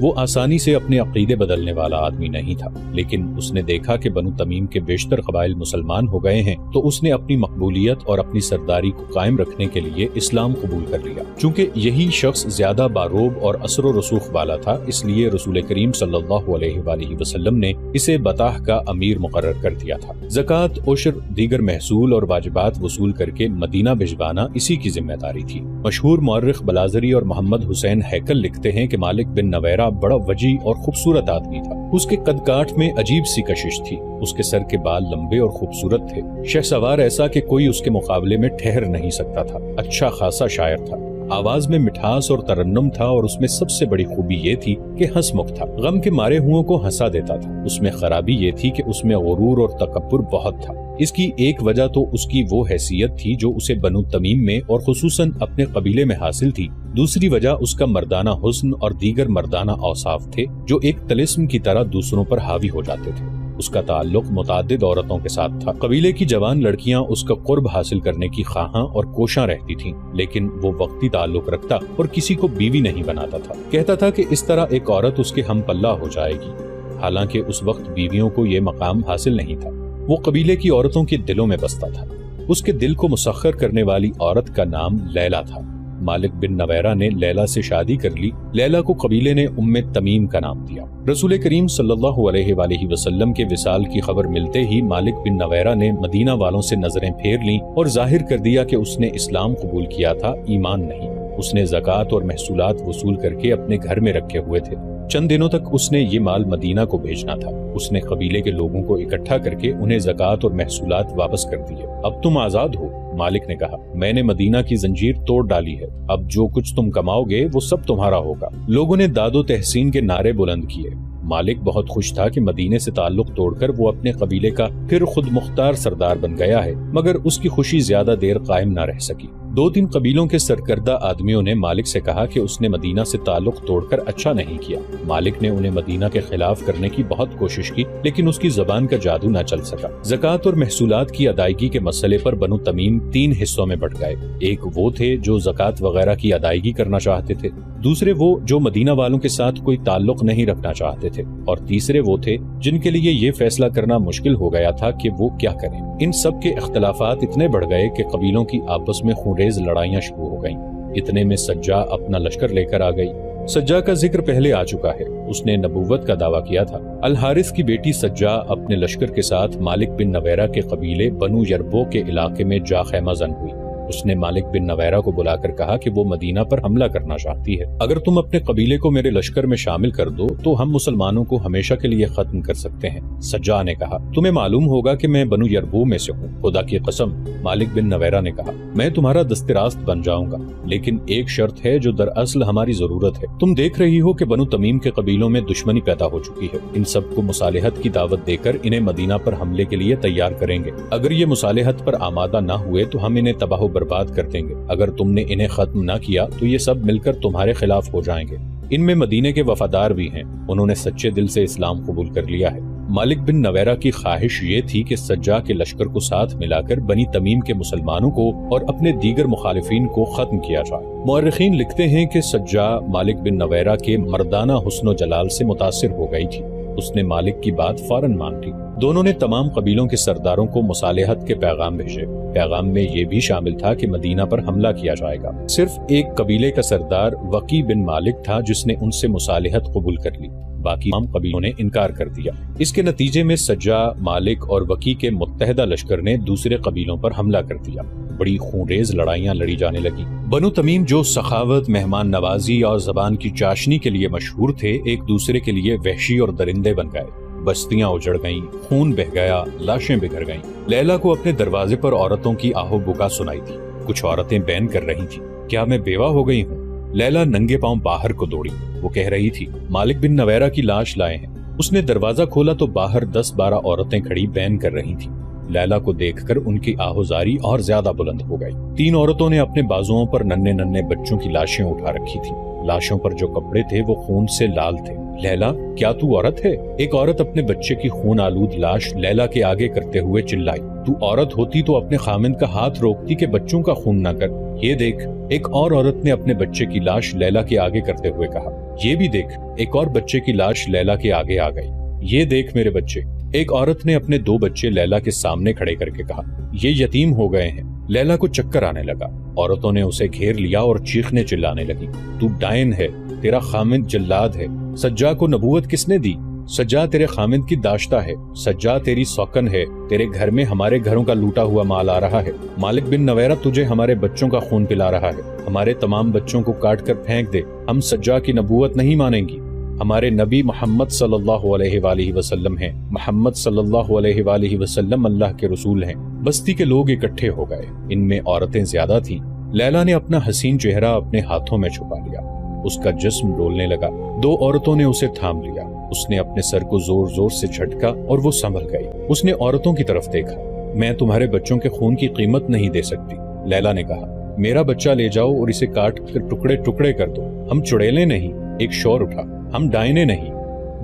وہ آسانی سے اپنے عقیدے بدلنے والا آدمی نہیں تھا، لیکن اس نے دیکھا کہ بنو تمیم کے بیشتر قبائل مسلمان ہو گئے ہیں تو اس نے اپنی مقبولیت اور اپنی سرداری کو قائم رکھنے کے لیے اسلام قبول کر لیا۔ چونکہ یہی شخص زیادہ باروب اور اثر و رسوخ والا تھا، اس لیے رسول کریم صلی اللہ علیہ وآلہ وسلم نے اسے بطاح کا امیر مقرر کر دیا تھا۔ زکوٰۃ، عشر، دیگر محصول اور واجبات وصول کر کے مدینہ بھجوانا اسی کی ذمہ داری تھی۔ مشہور مورخ بلازری اور محمد حسین ہیکل لکھتے ہیں کہ مالک بن نویرہ بڑا وجی اور خوبصورت آدمی تھا۔ اس کے قد کاٹ میں عجیب سی کشش تھی، اس کے سر کے بال لمبے اور خوبصورت تھے، شہسوار ایسا کہ کوئی اس کے مقابلے میں ٹھہر نہیں سکتا تھا، اچھا خاصا شاعر تھا، آواز میں مٹھاس اور ترنم تھا، اور اس میں سب سے بڑی خوبی یہ تھی کہ ہنس مکھ تھا، غم کے مارے ہوں کو ہنسا دیتا تھا۔ اس میں خرابی یہ تھی کہ اس میں غرور اور تکبر بہت تھا۔ اس کی ایک وجہ تو اس کی وہ حیثیت تھی جو اسے بنو تمیم میں اور خصوصاً اپنے قبیلے میں حاصل تھی، دوسری وجہ اس کا مردانہ حسن اور دیگر مردانہ اوصاف تھے جو ایک طلسم کی طرح دوسروں پر حاوی ہو جاتے تھے۔ اس کا تعلق متعدد عورتوں کے ساتھ تھا۔ قبیلے کی جوان لڑکیاں اس کا قرب حاصل کرنے کی خواہاں اور کوشاں رہتی تھیں، لیکن وہ وقتی تعلق رکھتا اور کسی کو بیوی نہیں بناتا تھا۔ کہتا تھا کہ اس طرح ایک عورت اس کے ہم پلہ ہو جائے گی، حالانکہ اس وقت بیویوں کو یہ مقام حاصل نہیں تھا۔ وہ قبیلے کی عورتوں کے دلوں میں بستا تھا۔ اس کے دل کو مسخر کرنے والی عورت کا نام لیلا تھا۔ مالک بن نویرہ نے لیلا سے شادی کر لی۔ لیلا کو قبیلے نے ام تمیم کا نام دیا۔ رسول کریم صلی اللہ علیہ وآلہ وسلم کے وصال کی خبر ملتے ہی مالک بن نویرہ نے مدینہ والوں سے نظریں پھیر لیں اور ظاہر کر دیا کہ اس نے اسلام قبول کیا تھا، ایمان نہیں۔ اس نے زکوٰۃ اور محصولات وصول کر کے اپنے گھر میں رکھے ہوئے تھے۔ چند دنوں تک اس نے یہ مال مدینہ کو بھیجنا تھا۔ اس نے قبیلے کے لوگوں کو اکٹھا کر کے انہیں زکوٰۃ اور محصولات واپس کر دیے۔ اب تم آزاد ہو، مالک نے کہا، میں نے مدینہ کی زنجیر توڑ ڈالی ہے، اب جو کچھ تم کماؤ گے وہ سب تمہارا ہوگا۔ لوگوں نے داد و تحسین کے نعرے بلند کیے۔ مالک بہت خوش تھا کہ مدینے سے تعلق توڑ کر وہ اپنے قبیلے کا پھر خود مختار سردار بن گیا ہے، مگر اس کی خوشی زیادہ دیر قائم نہ رہ سکی۔ 2-3 قبیلوں کے سرکردہ آدمیوں نے مالک سے کہا کہ اس نے مدینہ سے تعلق توڑ کر اچھا نہیں کیا۔ مالک نے انہیں مدینہ کے خلاف کرنے کی بہت کوشش کی، لیکن اس کی زبان کا جادو نہ چل سکا۔ زکوٰۃ اور محصولات کی ادائیگی کے مسئلے پر بنو تمیم 3 حصوں میں بٹ گئے۔ ایک وہ تھے جو زکوٰۃ وغیرہ کی ادائیگی کرنا چاہتے تھے، دوسرے وہ جو مدینہ والوں کے ساتھ کوئی تعلق نہیں رکھنا چاہتے تھے، اور تیسرے وہ تھے جن کے لیے یہ فیصلہ کرنا مشکل ہو گیا تھا کہ وہ کیا کریں۔ ان سب کے اختلافات اتنے بڑھ گئے کہ قبیلوں کی آپس میں خونریز لڑائیاں شروع ہو گئیں۔ اتنے میں سجا اپنا لشکر لے کر آ گئی۔ سجا کا ذکر پہلے آ چکا ہے، اس نے نبوت کا دعویٰ کیا تھا۔ الحارث کی بیٹی سجا اپنے لشکر کے ساتھ مالک بن نویرہ کے قبیلے بنو یربو کے علاقے میں جا خیمہ زن ہوئی۔ اس نے مالک بن نویرہ کو بلا کر کہا کہ وہ مدینہ پر حملہ کرنا چاہتی ہے، اگر تم اپنے قبیلے کو میرے لشکر میں شامل کر دو تو ہم مسلمانوں کو ہمیشہ کے لیے ختم کر سکتے ہیں۔ سجا نے کہا، تمہیں معلوم ہوگا کہ میں بنو یربو میں سے ہوں، خدا کی قسم۔ مالک بن نویرہ نے کہا، میں تمہارا دست راست بن جاؤں گا، لیکن ایک شرط ہے جو دراصل ہماری ضرورت ہے۔ تم دیکھ رہی ہو کہ بنو تمیم کے قبیلوں میں دشمنی پیدا ہو چکی ہے، ان سب کو مصالحت کی دعوت دے کر انہیں مدینہ پر حملے کے لیے تیار کریں گے۔ اگر یہ مصالحت پر آمادہ نہ ہوئے تو ہم انہیں تباہ و برباد کر دیں گے، اگر تم نے انہیں ختم نہ کیا تو یہ سب مل کر تمہارے خلاف ہو جائیں گے۔ ان میں مدینے کے وفادار بھی ہیں، انہوں نے سچے دل سے اسلام قبول کر لیا ہے۔ مالک بن نویرہ کی خواہش یہ تھی کہ سجا کے لشکر کو ساتھ ملا کر بنی تمیم کے مسلمانوں کو اور اپنے دیگر مخالفین کو ختم کیا جائے۔ مورخین لکھتے ہیں کہ سجا مالک بن نویرہ کے مردانہ حسن و جلال سے متاثر ہو گئی تھی، اس نے مالک کی بات فوراً مان لی۔ دونوں نے تمام قبیلوں کے سرداروں کو مصالحت کے پیغام بھیجے۔ پیغام میں یہ بھی شامل تھا کہ مدینہ پر حملہ کیا جائے گا۔ صرف ایک قبیلے کا سردار وقی بن مالک تھا جس نے ان سے مصالحت قبول کر لی، باقی تمام قبیلوں نے انکار کر دیا۔ اس کے نتیجے میں سجا، مالک اور وقی کے متحدہ لشکر نے دوسرے قبیلوں پر حملہ کر دیا۔ بڑی خونریز لڑائیاں لڑی جانے لگی۔ بنو تمیم جو سخاوت، مہمان نوازی اور زبان کی چاشنی کے لیے مشہور تھے، ایک دوسرے کے لیے وحشی اور درندے بن گئے۔ بستیاں اجڑ گئیں، خون بہہ گیا، لاشیں بکھر گئیں۔ لیلا کو اپنے دروازے پر عورتوں کی آہو بکا سنائی تھی۔ کچھ عورتیں بین کر رہی تھیں، کیا میں بیوہ ہو گئی ہوں؟ لیلا ننگے پاؤں باہر کو دوڑی۔ وہ کہہ رہی تھی، مالک بن نویرہ کی لاش لائے ہیں۔ اس نے دروازہ کھولا تو باہر 10-12 عورتیں کھڑی بین کر رہی تھیں۔ لیلا کو دیکھ کر ان کی آہوزاری اور زیادہ بلند ہو گئی۔ 3 عورتوں نے اپنے بازوؤں پر ننھے ننھے بچوں کی لاشیں اٹھا رکھی تھیں۔ لاشوں پر جو کپڑے تھے وہ خون سے لال تھے۔ لیلا، کیا تو عورت ہے؟ ایک عورت اپنے بچے کی خون آلود لاش لیلا کے آگے کرتے ہوئے چلائی، تو عورت ہوتی تو اپنے خامند کا ہاتھ روکتی کہ بچوں کا خون نہ کر۔ یہ دیکھ، ایک اور عورت نے اپنے بچے کی لاش لیلا کے آگے کرتے ہوئے کہا، یہ بھی دیکھ، ایک اور بچے کی لاش لیلا کے آگے آ گئی، یہ دیکھ میرے بچے۔ ایک عورت نے اپنے 2 بچے لیلا کے سامنے کھڑے کر کے کہا، یہ یتیم ہو گئے ہیں۔ لیلا کو چکر آنے لگا، عورتوں نے اسے گھیر لیا اور چیخنے چلانے لگی، تو ڈائن ہے، تیرا خامند جلاد ہے، سجا کو نبوت کس نے دی؟ سجا تیرے خامند کی داشتہ ہے، سجا تیری سوکن ہے، تیرے گھر میں ہمارے گھروں کا لوٹا ہوا مال آ رہا ہے، مالک بن نویرہ تجھے ہمارے بچوں کا خون پلا رہا ہے، ہمارے تمام بچوں کو کاٹ کر پھینک دے، ہم سجا کی نبوت نہیں مانیں گی، ہمارے نبی محمد صلی اللہ علیہ وآلہ وسلم ہیں، محمد صلی اللہ علیہ وآلہ وسلم اللہ کے رسول ہیں۔ بستی کے لوگ اکٹھے ہو گئے، ان میں عورتیں زیادہ تھیں۔ لیلا نے اپنا حسین چہرہ اپنے ہاتھوں میں چھپا لیا، اس کا جسم ڈولنے لگا۔ 2 عورتوں نے اسے تھام لیا، اس نے اپنے سر کو زور زور سے جھٹکا اور وہ سنبھل گئی۔ اس نے عورتوں کی طرف دیکھا، میں تمہارے بچوں کے خون کی قیمت نہیں دے سکتی۔ لیلا نے کہا، میرا بچہ لے جاؤ اور اسے کاٹ کر ٹکڑے ٹکڑے کر دو، ہم چڑیلے نہیں۔ ایک شور اٹھا، ہم ڈائنے نہیں،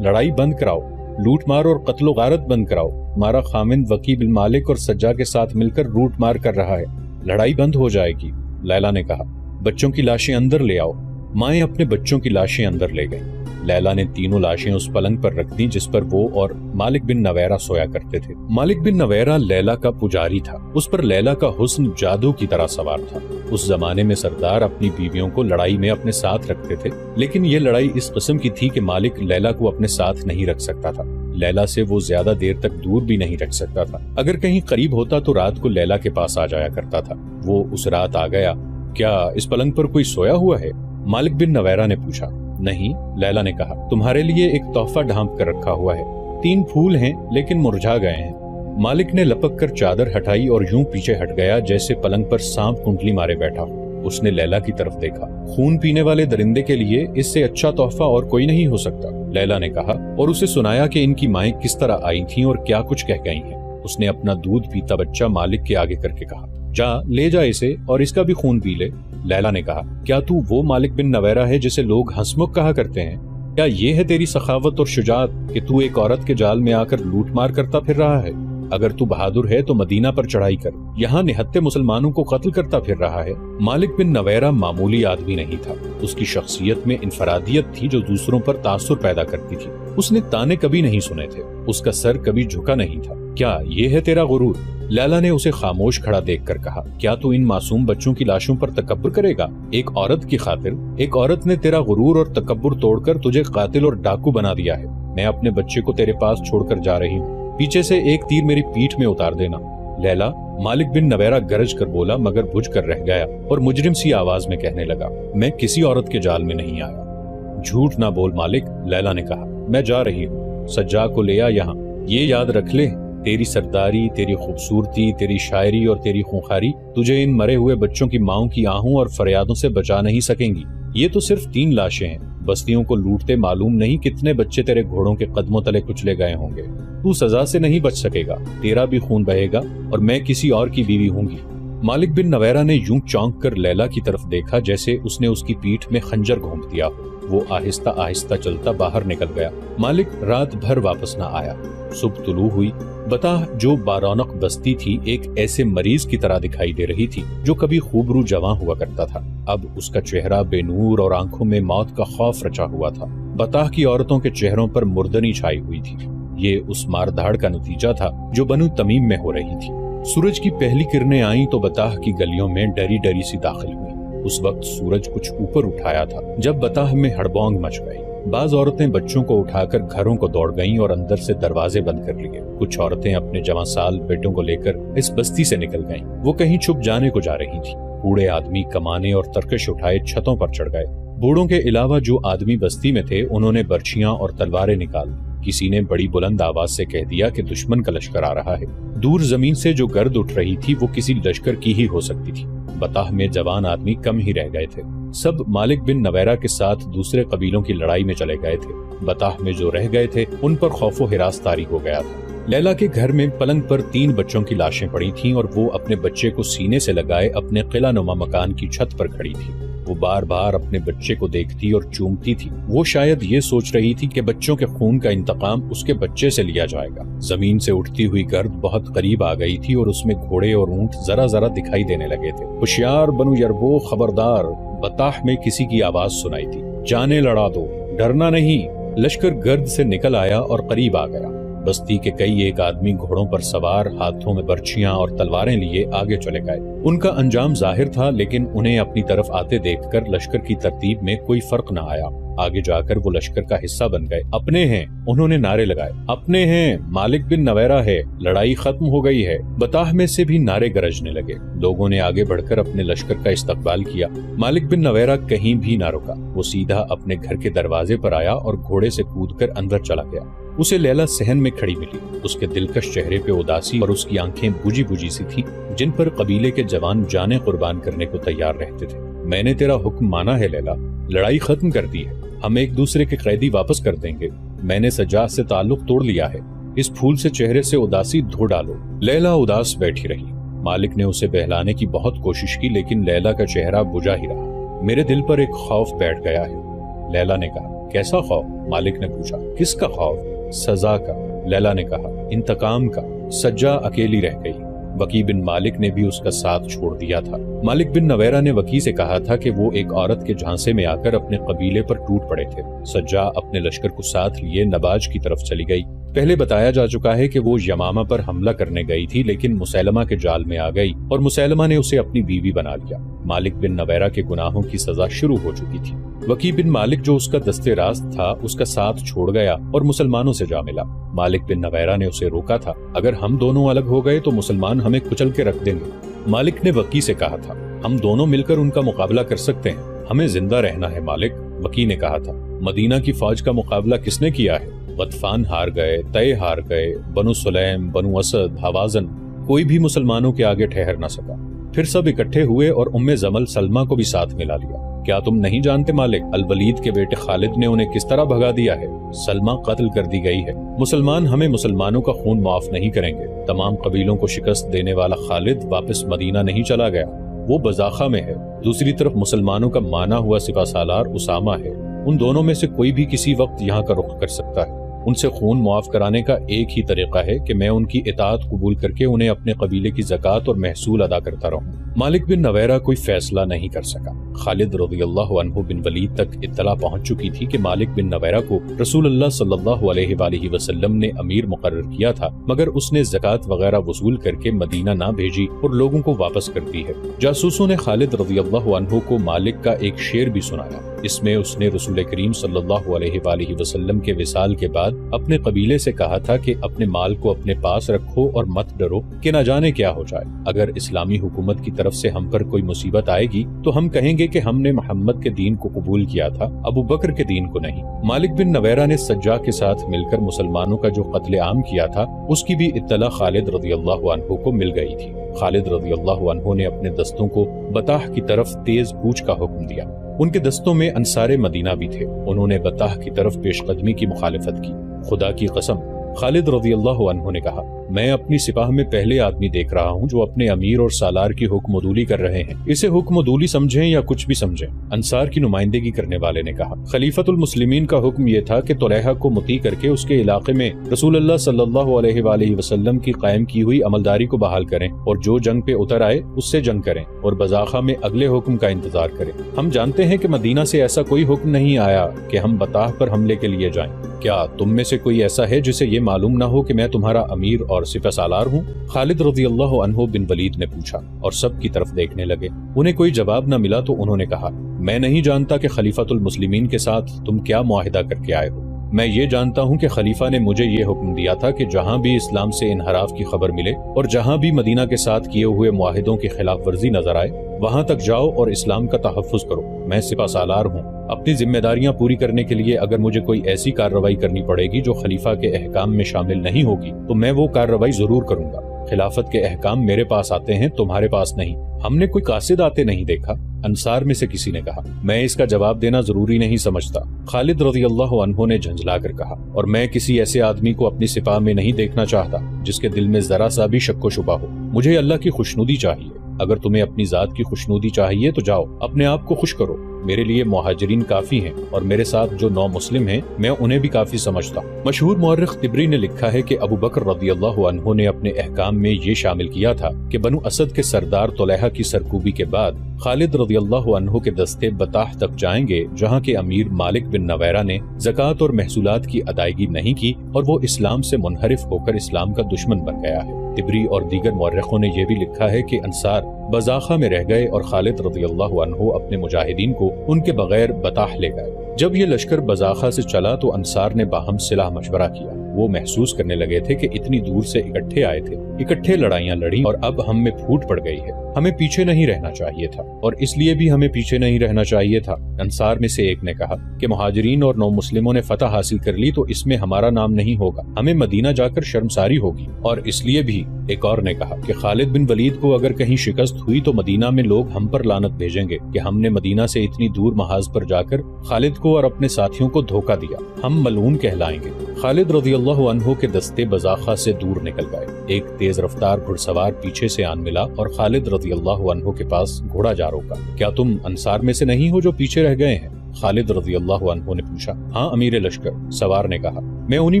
لڑائی بند کراؤ، لوٹ مار اور قتل و غارت بند کراؤ، ہمارا خامند وکی بن مالک اور سجا کے ساتھ مل کر لوٹ مار کر رہا ہے، لڑائی بند ہو جائے گی۔ لیلا نے کہا، بچوں کی لاشیں اندر لے آؤ۔ مائیں اپنے بچوں کی لاشیں اندر لے گئیں۔ لیلا نے تینوں لاشیں اس پلنگ پر رکھ دیں جس پر وہ اور مالک بن نویرہ سویا کرتے تھے۔ مالک بن نویرہ لیلا کا پجاری تھا، اس پر لیلا کا حسن جادو کی طرح سوار تھا۔ اس زمانے میں سردار اپنی بیویوں کو لڑائی میں اپنے ساتھ رکھتے تھے، لیکن یہ لڑائی اس قسم کی تھی کہ مالک لیلا کو اپنے ساتھ نہیں رکھ سکتا تھا، لیلا سے وہ زیادہ دیر تک دور بھی نہیں رکھ سکتا تھا۔ اگر کہیں قریب ہوتا تو رات کو لیلا کے پاس آ جایا کرتا تھا۔ وہ اس رات آ گیا۔ کیا اس پلنگ پر کوئی سویا ہوا ہے؟ مالک بن نویرہ نے پوچھا۔ نہیں، لیلا نے کہا، تمہارے لیے ایک تحفہ ڈھانپ کر رکھا ہوا ہے، 3 پھول ہیں لیکن مرجھا گئے ہیں۔ مالک نے لپک کر چادر ہٹائی اور یوں پیچھے ہٹ گیا جیسے پلنگ پر سانپ کنڈلی مارے بیٹھا ہو۔ اس نے لیلا کی طرف دیکھا۔ خون پینے والے درندے کے لیے اس سے اچھا تحفہ اور کوئی نہیں ہو سکتا، لیلا نے کہا، اور اسے سنایا کہ ان کی مائیں کس طرح آئی تھیں اور کیا کچھ کہہ گئی ہیں۔ اس نے اپنا دودھ پیتا بچہ مالک کے آگے کر کے کہا، جا لے جا اسے اور اس کا بھی خون پی لے۔ لیلا نے کہا، کیا تو وہ مالک بن نویرہ ہے جسے لوگ ہنسمکھ کہا کرتے ہیں؟ کیا یہ ہے تیری سخاوت اور شجاعت کہ تو ایک عورت کے جال میں آ کر لوٹ مار کرتا پھر رہا ہے؟ اگر تو بہادر ہے تو مدینہ پر چڑھائی کر، یہاں نہتے مسلمانوں کو قتل کرتا پھر رہا ہے۔ مالک بن نویرہ معمولی آدمی نہیں تھا، اس کی شخصیت میں انفرادیت تھی جو دوسروں پر تاثر پیدا کرتی تھی۔ اس نے تانے کبھی نہیں سنے تھے، اس کا سر کبھی جھکا نہیں تھا۔ کیا یہ ہے تیرا غرور؟ لیلا نے اسے خاموش کھڑا دیکھ کر کہا، کیا تو ان معصوم بچوں کی لاشوں پر تکبر کرے گا؟ ایک عورت کی خاطر ایک عورت نے تیرا غرور اور تکبر توڑ کر تجھے قاتل اور ڈاکو بنا دیا ہے۔ میں اپنے بچے کو تیرے پاس چھوڑ کر جا رہی ہوں، پیچھے سے ایک تیر میری پیٹھ میں اتار دینا۔ لیلا، مالک بن نویرہ گرج کر بولا مگر بجھ کر رہ گیا اور مجرم سی آواز میں کہنے لگا، میں کسی عورت کے جال میں نہیں آیا۔ جھوٹ نہ بول مالک، لیلا نے کہا، میں جا رہی ہوں، سجا کو لے آ یہاں۔ یہ یاد رکھ لے، تیری سرداری، تیری خوبصورتی، تیری شاعری اور تیری خونخاری تجھے ان مرے ہوئے بچوں کی ماؤں کی آہوں اور فریادوں سے بچا نہیں سکیں گی۔ یہ تو صرف 3 لاشیں ہیں، بستیوں کو لوٹتے معلوم نہیں کتنے بچے تیرے گھوڑوں کے قدموں تلے کچلے گئے ہوں گے۔ تو سزا سے نہیں بچ سکے گا، تیرا بھی خون بہے گا اور میں کسی اور کی بیوی ہوں گی۔ مالک بن نویرہ نے یوں چونک کر لیلا کی طرف دیکھا جیسے اس نے اس کی پیٹھ میں خنجر گھونپ دیا ہو۔ وہ آہستہ آہستہ چلتا باہر نکل گیا۔ مالک رات بھر واپس نہ آیا۔ صبح طلوع ہوئی۔ بطاح جو بارونق بستی تھی ایک ایسے مریض کی طرح دکھائی دے رہی تھی جو کبھی خوبرو جواں ہوا کرتا تھا، اب اس کا چہرہ بے نور اور آنکھوں میں موت کا خوف رچا ہوا تھا۔ بطاح کی عورتوں کے چہروں پر مردنی چھائی ہوئی تھی۔ یہ اس ماردھاڑ کا نتیجہ تھا جو بنو تمیم میں ہو رہی تھی۔ سورج کی پہلی کرنیں آئیں تو بطاح کی گلیوں میں ڈری ڈری سی داخل ہوئی۔ اس وقت سورج کچھ اوپر اٹھایا تھا جب بطاح میں ہڑبونگ مچ گئی۔ بعض عورتیں بچوں کو اٹھا کر گھروں کو دوڑ گئیں اور اندر سے دروازے بند کر لیے۔ کچھ عورتیں اپنے جواں سال بیٹوں کو لے کر اس بستی سے نکل گئیں۔ وہ کہیں چھپ جانے کو جا رہی تھی۔ بوڑھے آدمی کمانے اور ترکش اٹھائے چھتوں پر چڑھ گئے۔ بوڑھوں کے علاوہ جو آدمی بستی میں تھے انہوں نے برچیاں اور تلواریں نکال لی۔ کسی نے بڑی بلند آواز سے کہہ دیا کہ دشمن کا لشکر آ رہا ہے۔ دور زمین سے جو گرد اٹھ رہی تھی وہ کسی لشکر کی ہی ہو سکتی تھی۔ بطاح میں جوان آدمی کم ہی رہ گئے تھے، سب مالک بن نویرہ کے ساتھ دوسرے قبیلوں کی لڑائی میں چلے گئے تھے۔ بطاح میں جو رہ گئے تھے ان پر خوف و ہراس طاری ہو گیا تھا۔ لیلا کے گھر میں پلنگ پر 3 بچوں کی لاشیں پڑی تھیں اور وہ اپنے بچے کو سینے سے لگائے اپنے قلعہ نما مکان کی چھت پر کھڑی تھی۔ وہ بار بار اپنے بچے کو دیکھتی اور چومتی تھی۔ وہ شاید یہ سوچ رہی تھی کہ بچوں کے خون کا انتقام اس کے بچے سے لیا جائے گا۔ زمین سے اٹھتی ہوئی گرد بہت قریب آ گئی تھی اور اس میں گھوڑے اور اونٹ ذرا ذرا دکھائی دینے لگے تھے۔ ہوشیار بنو یربو، خبردار، بطاح میں کسی کی آواز سنائی تھی، جانے لڑا دو، ڈرنا نہیں۔ لشکر گرد سے نکل آیا اور قریب آ گیا۔ بستی کے کئی ایک آدمی گھوڑوں پر سوار، ہاتھوں میں برچیاں اور تلواریں لیے آگے چلے گئے۔ ان کا انجام ظاہر تھا، لیکن انہیں اپنی طرف آتے دیکھ کر لشکر کی ترتیب میں کوئی فرق نہ آیا۔ آگے جا کر وہ لشکر کا حصہ بن گئے۔ اپنے ہیں، انہوں نے نعرے لگائے، اپنے ہیں، مالک بن نویرہ ہے، لڑائی ختم ہو گئی ہے۔ بطاح میں سے بھی نعرے گرجنے لگے۔ لوگوں نے آگے بڑھ کر اپنے لشکر کا استقبال کیا۔ مالک بن نویرہ کہیں بھی نہ رکا، وہ سیدھا اپنے گھر کے دروازے پر آیا اور گھوڑے سے کود کر اندر چلا گیا۔ اسے لیلا صحن میں کھڑی ملی۔ اس کے دلکش چہرے پہ اداسی اور اس کی آنکھیں بجھی بجھی سی تھی، جن پر قبیلے کے جوان جانیں قربان کرنے کو تیار رہتے تھے۔ میں نے تیرا حکم مانا ہے لیلا، لڑائی ختم کر دی ہے، ہم ایک دوسرے کے قیدی واپس کر دیں گے۔ میں نے سجاد سے تعلق توڑ لیا ہے، اس پھول سے چہرے سے اداسی دھو ڈالو۔ لیلا اداس بیٹھی رہی۔ مالک نے اسے بہلانے کی بہت کوشش کی، لیکن لیلا کا چہرہ بجھا ہی رہا۔ میرے دل پر ایک خوف بیٹھ گیا ہے، لیلا نے کہا۔ کیسا خوف؟ مالک نے پوچھا۔ کس کا خوف؟ سزا کا، لیلا نے کہا، انتقام کا۔ سجا اکیلی رہ گئی۔ وکی بن مالک نے بھی اس کا ساتھ چھوڑ دیا تھا۔ مالک بن نویرہ نے وکی سے کہا تھا کہ وہ ایک عورت کے جھانسے میں آ کر اپنے قبیلے پر ٹوٹ پڑے تھے۔ سجا اپنے لشکر کو ساتھ لیے نباج کی طرف چلی گئی۔ پہلے بتایا جا چکا ہے کہ وہ یمامہ پر حملہ کرنے گئی تھی، لیکن مسیلمہ کے جال میں آ گئی اور مسیلمہ نے اسے اپنی بیوی بنا لیا۔ مالک بن نویرہ کے گناہوں کی سزا شروع ہو چکی تھی۔ وکی بن مالک جو اس کا دستے راست تھا، اس کا ساتھ چھوڑ گیا اور مسلمانوں سے جا ملا۔ مالک بن نویرہ نے اسے روکا تھا، اگر ہم دونوں الگ ہو گئے تو مسلمان ہمیں کچل کے رکھ دیں گے۔ مالک نے وکی سے کہا تھا، ہم دونوں مل کر ان کا مقابلہ کر سکتے ہیں، ہمیں زندہ رہنا ہے مالک۔ وکی نے کہا تھا، مدینہ کی فوج کا مقابلہ کس نے کیا ہے؟ غطفان ہار گئے، طے ہار گئے، بنو سلیم، بنو اسد، حوازن، کوئی بھی مسلمانوں کے آگے ٹھہر نہ سکا۔ پھر سب اکٹھے ہوئے اور ام زمل سلمہ کو بھی ساتھ ملا لیا۔ کیا تم نہیں جانتے مالک، الولید کے بیٹے خالد نے انہیں کس طرح بھگا دیا ہے؟ سلمہ قتل کر دی گئی ہے۔ مسلمان ہمیں مسلمانوں کا خون معاف نہیں کریں گے۔ تمام قبیلوں کو شکست دینے والا خالد واپس مدینہ نہیں چلا گیا، وہ بزاخہ میں ہے۔ دوسری طرف مسلمانوں کا مانا ہوا سپہ سالار اسامہ ہے۔ ان دونوں میں سے کوئی بھی کسی وقت یہاں کا رخ کر سکتا ہے۔ ان سے خون معاف کرانے کا ایک ہی طریقہ ہے کہ میں ان کی اطاعت قبول کر کے انہیں اپنے قبیلے کی زکوٰۃ اور محصول ادا کرتا رہوں۔ مالک بن نویرہ کوئی فیصلہ نہیں کر سکا۔ خالد رضی اللہ عنہ بن ولید تک اطلاع پہنچ چکی تھی کہ مالک بن نویرہ کو رسول اللہ صلی اللہ علیہ وآلہ وسلم نے امیر مقرر کیا تھا، مگر اس نے زکوٰۃ وغیرہ وصول کر کے مدینہ نہ بھیجی اور لوگوں کو واپس کر دی ہے۔ جاسوسوں نے خالد رضی اللہ عنہ کو مالک کا ایک شعر بھی سنایا۔ اس میں اس نے رسول کریم صلی اللہ علیہ وآلہ وسلم کے وصال کے بعد اپنے قبیلے سے کہا تھا کہ اپنے مال کو اپنے پاس رکھو اور مت ڈرو کہ نہ جانے کیا ہو جائے۔ اگر اسلامی حکومت کی طرف سے ہم پر کوئی مصیبت آئے گی تو ہم کہیں گے کہ ہم نے محمد کے دین کو قبول کیا تھا، ابو بکر کے دین کو نہیں۔ مالک بن نویرہ نے سجا کے ساتھ مل کر مسلمانوں کا جو قتل عام کیا تھا، اس کی بھی اطلاع خالد رضی اللہ عنہ کو مل گئی تھی۔ خالد رضی اللہ عنہ نے اپنے دستوں کو بطاح کی طرف تیز کوچ کا حکم دیا۔ ان کے دستوں میں انصار مدینہ بھی تھے۔ انہوں نے بطاح کی طرف پیش قدمی کی مخالفت کی۔ خدا کی قسم، خالد رضی اللہ عنہ نے کہا، میں اپنی سپاہ میں پہلے آدمی دیکھ رہا ہوں جو اپنے امیر اور سالار کی حکم ودولی کر رہے ہیں۔ اسے حکم ودولی سمجھیں یا کچھ بھی سمجھیں۔ انصار کی نمائندگی کرنے والے نے کہا، خلیفۃ المسلمین کا حکم یہ تھا کہ طلحہ کو مطیع کر کے اس کے علاقے میں رسول اللہ صلی اللہ علیہ وآلہ وسلم کی قائم کی ہوئی عملداری کو بحال کریں، اور جو جنگ پہ اتر آئے اس سے جنگ کریں اور بزاخہ میں اگلے حکم کا انتظار کریں۔ ہم جانتے ہیں کہ مدینہ سے ایسا کوئی حکم نہیں آیا کہ ہم بطاح پر حملے کے لیے جائیں۔ کیا تم میں سے کوئی ایسا ہے جسے یہ معلوم نہ ہو کہ میں تمہارا امیر اور سپہ سالار ہوں؟ خالد رضی اللہ عنہ بن ولید نے پوچھا، اور سب کی طرف دیکھنے لگے۔ انہیں کوئی جواب نہ ملا تو انہوں نے کہا، میں نہیں جانتا کہ خلیفۃ المسلمین کے ساتھ تم کیا معاہدہ کر کے آئے ہو۔ میں یہ جانتا ہوں کہ خلیفہ نے مجھے یہ حکم دیا تھا کہ جہاں بھی اسلام سے انحراف کی خبر ملے اور جہاں بھی مدینہ کے ساتھ کیے ہوئے معاہدوں کی خلاف ورزی نظر آئے، وہاں تک جاؤ اور اسلام کا تحفظ کرو۔ میں سپہ سالار ہوں۔ اپنی ذمہ داریاں پوری کرنے کے لیے اگر مجھے کوئی ایسی کارروائی کرنی پڑے گی جو خلیفہ کے احکام میں شامل نہیں ہوگی تو میں وہ کارروائی ضرور کروں گا۔ خلافت کے احکام میرے پاس آتے ہیں، تمہارے پاس نہیں۔ ہم نے کوئی قاصد آتے نہیں دیکھا، انصار میں سے کسی نے کہا۔ میں اس کا جواب دینا ضروری نہیں سمجھتا، خالد رضی اللہ عنہ نے جھنجھلا کر کہا، اور میں کسی ایسے آدمی کو اپنی سپاہ میں نہیں دیکھنا چاہتا جس کے دل میں ذرا سا بھی شک و شبہ ہو۔ مجھے اللہ کی خوشنودی چاہیے۔ اگر تمہیں اپنی ذات کی خوشنودی چاہیے تو جاؤ، اپنے آپ کو خوش کرو، میرے لیے مہاجرین کافی ہیں اور میرے ساتھ جو 9 مسلم ہیں میں انہیں بھی کافی سمجھتا ہوں۔ مشہور مورخ طبری نے لکھا ہے کہ ابو بکر رضی اللہ عنہ نے اپنے احکام میں یہ شامل کیا تھا کہ بنو اسد کے سردار طلحہ کی سرکوبی کے بعد خالد رضی اللہ عنہ کے دستے بطاح تک جائیں گے، جہاں کے امیر مالک بن نویرہ نے زکوٰۃ اور محصولات کی ادائیگی نہیں کی اور وہ اسلام سے منحرف ہو کر اسلام کا دشمن بن گیا ہے۔ طبری اور دیگر مورخوں نے یہ بھی لکھا ہے کہ انصار بزاخہ میں رہ گئے اور خالد رضی اللہ عنہ اپنے مجاہدین کو ان کے بغیر بطاح لے گئے۔ جب یہ لشکر بزاخہ سے چلا تو انصار نے باہم صلاح مشورہ کیا۔ وہ محسوس کرنے لگے تھے کہ اتنی دور سے اکٹھے آئے تھے، اکٹھے لڑائیاں لڑیں اور اب ہم میں پھوٹ پڑ گئی ہے، ہمیں پیچھے نہیں رہنا چاہیے تھا، اور اس لیے بھی ہمیں پیچھے نہیں رہنا چاہیے تھا۔ انصار میں سے ایک نے کہا کہ مہاجرین اور 9 مسلموں نے فتح حاصل کر لی تو اس میں ہمارا نام نہیں ہوگا، ہمیں مدینہ جا کر شرمساری ہوگی، اور اس لیے بھی ایک اور نے کہا کہ خالد بن ولید کو اگر کہیں شکست ہوئی تو مدینہ میں لوگ ہم پر لعنت بھیجیں گے کہ ہم نے مدینہ سے اتنی دور محاذ پر جا کر خالد کو اور اپنے ساتھیوں کو دھوکہ دیا، ہم ملعون کہلائیں گے۔ خالد رضی اللہ عنہ کے دستے بزاخہ سے دور نکل گئے۔ ایک تیز رفتار گھڑ سوار پیچھے سے آن ملا اور خالد رضی اللہ عنہ کے پاس گھوڑا جا روکا۔ کیا تم انصار میں سے نہیں ہو جو پیچھے رہ گئے ہیں؟ خالد رضی اللہ عنہ نے پوچھا۔ ہاں امیر لشکر، سوار نے کہا، میں انہی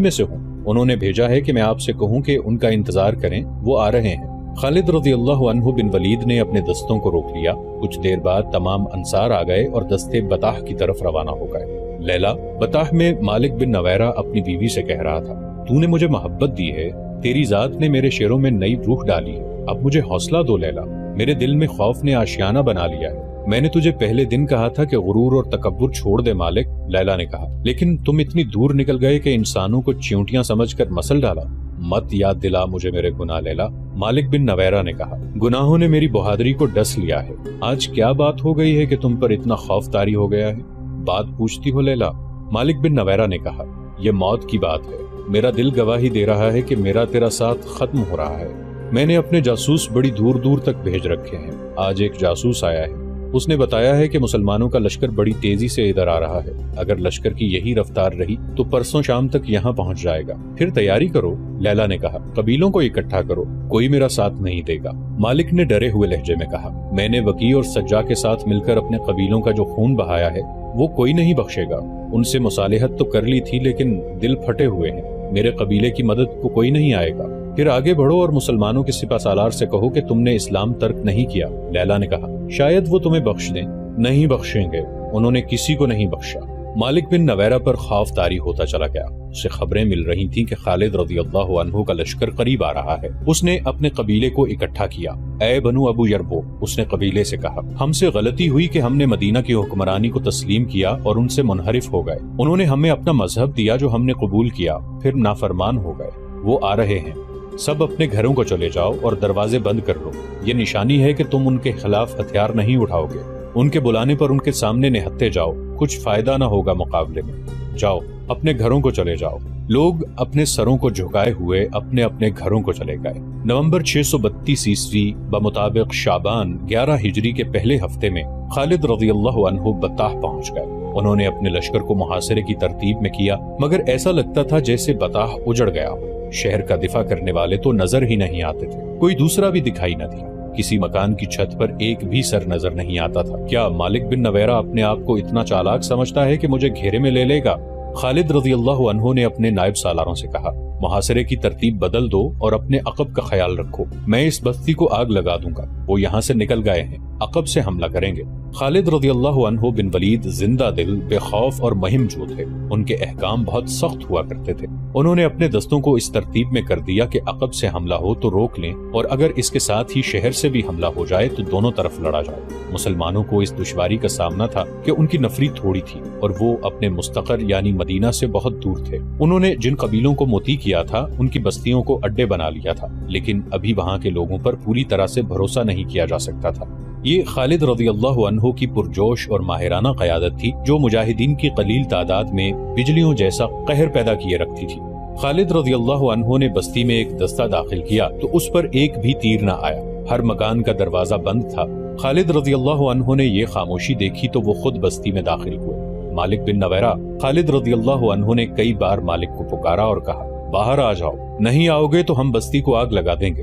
میں سے ہوں، انہوں نے بھیجا ہے کہ میں آپ سے کہوں کہ ان کا انتظار کریں، وہ آ رہے ہیں۔ خالد رضی اللہ عنہ بن ولید نے اپنے دستوں کو روک لیا۔ کچھ دیر بعد تمام انصار آ گئے اور دستے بطاح کی طرف روانہ ہو گئے۔ لیلا، بطاح میں مالک بن نویرہ اپنی بیوی سے کہہ رہا تھا، تو نے مجھے محبت دی ہے، تیری ذات نے میرے شعروں میں نئی روح ڈالی ہے، اب مجھے حوصلہ دو لیلا، میرے دل میں خوف نے آشیانہ بنا لیا ہے۔ میں نے تجھے پہلے دن کہا تھا کہ غرور اور تکبر چھوڑ دے مالک، لیلا نے کہا، لیکن تم اتنی دور نکل گئے کہ انسانوں کو چیونٹیاں سمجھ کر مسل ڈالا۔ مت یاد دلا مجھے میرے گناہ لیلا، مالک بن نویرہ نے کہا، گناہوں نے میری بہادری کو ڈس لیا ہے، آج کیا بات ہو گئی ہے کہ تم پر اتنا خوف طاری ہو گیا ہے؟ بات پوچھتی ہو لیلا؟ مالک بن نویرہ نے کہا، یہ موت کی بات ہے، میرا دل گواہی دے رہا ہے کہ میرا تیرا ساتھ ختم ہو رہا ہے، میں نے اپنے جاسوس بڑی دور دور تک بھیج رکھے ہیں، آج ایک جاسوس آیا ہے، اس نے بتایا ہے کہ مسلمانوں کا لشکر بڑی تیزی سے ادھر آ رہا ہے، اگر لشکر کی یہی رفتار رہی تو پرسوں شام تک یہاں پہنچ جائے گا، پھر تیاری کرو۔ لیلا نے کہا، قبیلوں کو اکٹھا کرو، کوئی میرا ساتھ نہیں دے گا۔ مالک نے ڈرے ہوئے لہجے میں کہا، میں نے وکی اور سجا کے ساتھ مل کر اپنے قبیلوں کا جو خون بہایا ہے وہ کوئی نہیں بخشے گا، ان سے مصالحت تو کر لی تھی لیکن دل پھٹے ہوئے ہیں، میرے قبیلے کی مدد کو کوئی نہیں آئے گا، پھر آگے بڑھو اور مسلمانوں کے سپہ سالار سے کہو کہ تم نے اسلام ترک نہیں کیا۔ لیلا نے کہا، شاید وہ تمہیں بخش دیں۔ نہیں بخشیں گے، انہوں نے کسی کو نہیں بخشا۔ مالک بن نویرہ پر خوف طاری ہوتا چلا گیا، اسے خبریں مل رہی تھیں کہ خالد رضی اللہ عنہ کا لشکر قریب آ رہا ہے۔ اس نے اپنے قبیلے کو اکٹھا کیا۔ اے بنو ابو یربو، اس نے قبیلے سے کہا، ہم سے غلطی ہوئی کہ ہم نے مدینہ کی حکمرانی کو تسلیم کیا اور ان سے منحرف ہو گئے، انہوں نے ہمیں اپنا مذہب دیا جو ہم نے قبول کیا، پھر نافرمان ہو گئے، وہ آ رہے ہیں، سب اپنے گھروں کو چلے جاؤ اور دروازے بند کر لو، یہ نشانی ہے کہ تم ان کے خلاف ہتھیار نہیں اٹھاؤ گے، ان کے بلانے پر ان کے سامنے نہتے جاؤ، کچھ فائدہ نہ ہوگا مقابلے میں، جاؤ اپنے گھروں کو چلے جاؤ۔ لوگ اپنے سروں کو جھکائے ہوئے اپنے اپنے گھروں کو چلے گئے۔ نومبر 632 عیسوی بمطابق شعبان 11 ہجری کے پہلے ہفتے میں خالد رضی اللہ عنہ بطاح پہنچ گئے۔ انہوں نے اپنے لشکر کو محاصرے کی ترتیب میں کیا، مگر ایسا لگتا تھا جیسے بطاح اجڑ گیا ہو، شہر کا دفاع کرنے والے تو نظر ہی نہیں آتے تھے، کوئی دوسرا بھی دکھائی نہ دیا، کسی مکان کی چھت پر ایک بھی سر نظر نہیں آتا تھا۔ کیا مالک بن نویرہ اپنے آپ کو اتنا چالاک سمجھتا ہے کہ مجھے گھیرے میں لے لے گا؟ خالد رضی اللہ عنہ نے اپنے نائب سالاروں سے کہا، محاصرے کی ترتیب بدل دو اور اپنے عقب کا خیال رکھو، میں اس بستی کو آگ لگا دوں گا، وہ یہاں سے نکل گئے ہیں، عقب سے حملہ کریں گے۔ خالد رضی اللہ عنہ بن ولید زندہ دل، بے خوف اور مہم جو تھے، ان کے احکام بہت سخت ہوا کرتے تھے۔ انہوں نے اپنے دستوں کو اس ترتیب میں کر دیا کہ عقب سے حملہ ہو تو روک لیں، اور اگر اس کے ساتھ ہی شہر سے بھی حملہ ہو جائے تو دونوں طرف لڑا جائے۔ مسلمانوں کو اس دشواری کا سامنا تھا کہ ان کی نفری تھوڑی تھی اور وہ اپنے مستقر یعنی مدینہ سے بہت دور تھے۔ انہوں نے جن قبیلوں کو موتی کیا تھا ان کی بستیوں کو اڈے بنا لیا تھا، لیکن ابھی وہاں کے لوگوں پر پوری طرح سے بھروسہ نہیں کیا جا سکتا تھا۔ یہ خالد رضی اللہ عنہ کی پرجوش اور ماہرانہ قیادت تھی جو مجاہدین کی قلیل تعداد میں بجلیوں جیسا قہر پیدا کیے رکھتی تھی۔ خالد رضی اللہ عنہ نے بستی میں ایک دستہ داخل کیا تو اس پر ایک بھی تیر نہ آیا، ہر مکان کا دروازہ بند تھا۔ خالد رضی اللہ عنہ نے یہ خاموشی دیکھی تو وہ خود بستی میں داخل ہوئے۔ مالک بن نویرہ، خالد رضی اللہ عنہ نے کئی بار مالک کو پکارا اور کہا، باہر آ جاؤ، نہیں آؤ گے تو ہم بستی کو آگ لگا دیں گے۔